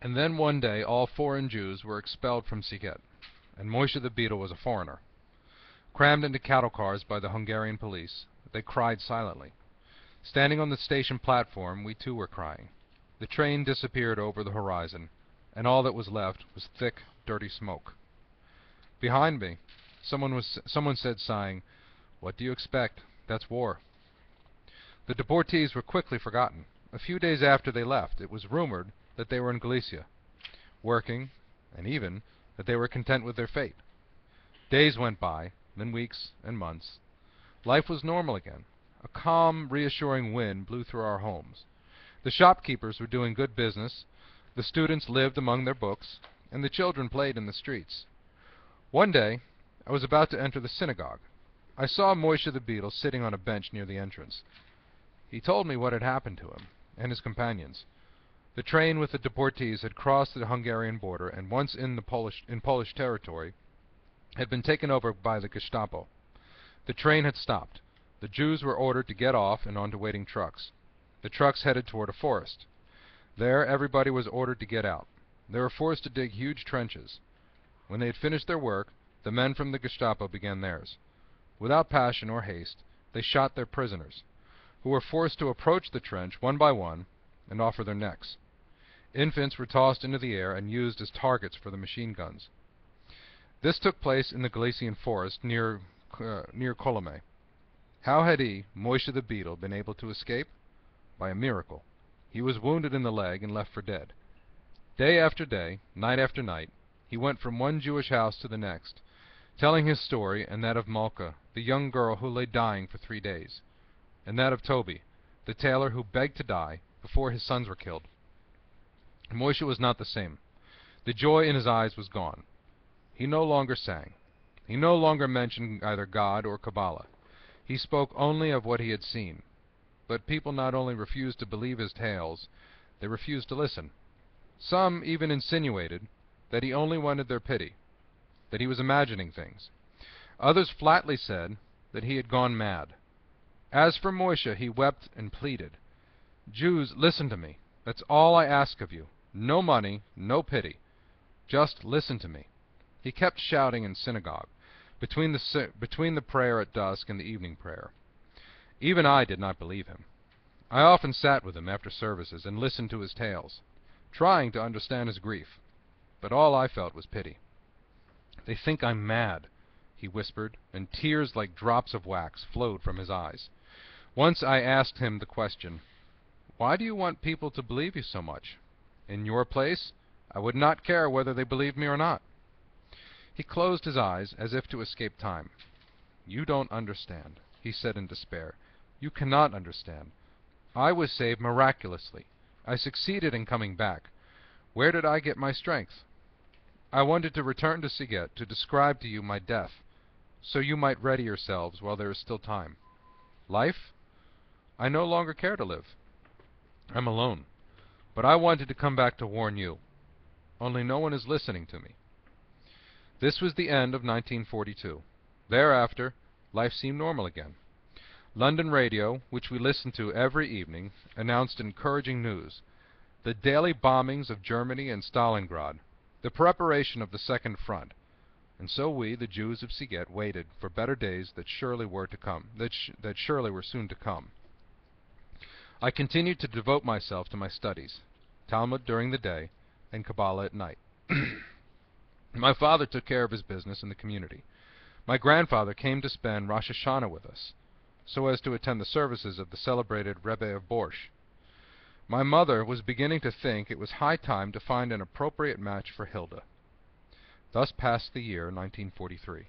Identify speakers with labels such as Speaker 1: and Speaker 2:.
Speaker 1: And then one day all foreign Jews were expelled from Siget, and Moishe the Beetle was a foreigner. Crammed into cattle cars by the Hungarian police, they cried silently. Standing on the station platform, we too were crying. The train disappeared over the horizon, and all that was left was thick, dirty smoke. Behind me, someone said, sighing, "What do you expect? That's war." The deportees were quickly forgotten. A few days after they left, it was rumored that they were in Galicia, working, and even that they were content with their fate. Days went by, then weeks and months. Life was normal again. A calm, reassuring wind blew through our homes. The shopkeepers were doing good business, the students lived among their books, and the children played in the streets. One day, I was about to enter the synagogue. I saw Moishe the Beetle sitting on a bench near the entrance. He told me what had happened to him and his companions. The train with the deportees had crossed the Hungarian border, and once in Polish territory, had been taken over by the Gestapo. The train had stopped. The Jews were ordered to get off and onto waiting trucks. The trucks headed toward a forest. There, everybody was ordered to get out. They were forced to dig huge trenches. When they had finished their work, the men from the Gestapo began theirs. Without passion or haste, they shot their prisoners, who were forced to approach the trench one by one and offer their necks. Infants were tossed into the air and used as targets for the machine guns. This took place in the Galician forest near Colome. How had he, Moishe the Beetle, been able to escape? By a miracle. He was wounded in the leg and left for dead. Day after day, night after night, he went from one Jewish house to the next, telling his story and that of Malka, the young girl who lay dying for 3 days, and that of Toby, the tailor who begged to die before his sons were killed. Moishe was not the same. The joy in his eyes was gone. He no longer sang. He no longer mentioned either God or Kabbalah. He spoke only of what he had seen. But people not only refused to believe his tales, they refused to listen. Some even insinuated that he only wanted their pity, that he was imagining things. Others flatly said that he had gone mad. As for Moishe, he wept and pleaded, "Jews, listen to me. That's all I ask of you. No money, no pity. Just listen to me." He kept shouting in synagogue, between the prayer at dusk and the evening prayer. Even I did not believe him. I often sat with him after services and listened to his tales, trying to understand his grief, but all I felt was pity. "They think I'm mad," he whispered, and tears like drops of wax flowed from his eyes. Once I asked him the question, "Why do you want people to believe you so much? In your place, I would not care whether they believed me or not." He closed his eyes as if to escape time. "You don't understand," he said in despair. "You cannot understand. I was saved miraculously. I succeeded in coming back. Where did I get my strength? I wanted to return to Siget to describe to you my death, so you might ready yourselves while there is still time. Life? I no longer care to live. I'm alone. But I wanted to come back to warn you. Only no one is listening to me." This was the end of 1942. Thereafter, life seemed normal again. London radio, which we listened to every evening, announced encouraging news: the daily bombings of Germany and Stalingrad, the preparation of the Second Front, and so we, the Jews of Siget, waited for better days that surely were to come, that surely were soon to come. I continued to devote myself to my studies, Talmud during the day, and Kabbalah at night. My father took care of his business in the community. My grandfather came to spend Rosh Hashanah with us, so as to attend the services of the celebrated Rebbe of Borsh. My mother was beginning to think it was high time to find an appropriate match for Hilda. Thus passed the year 1943.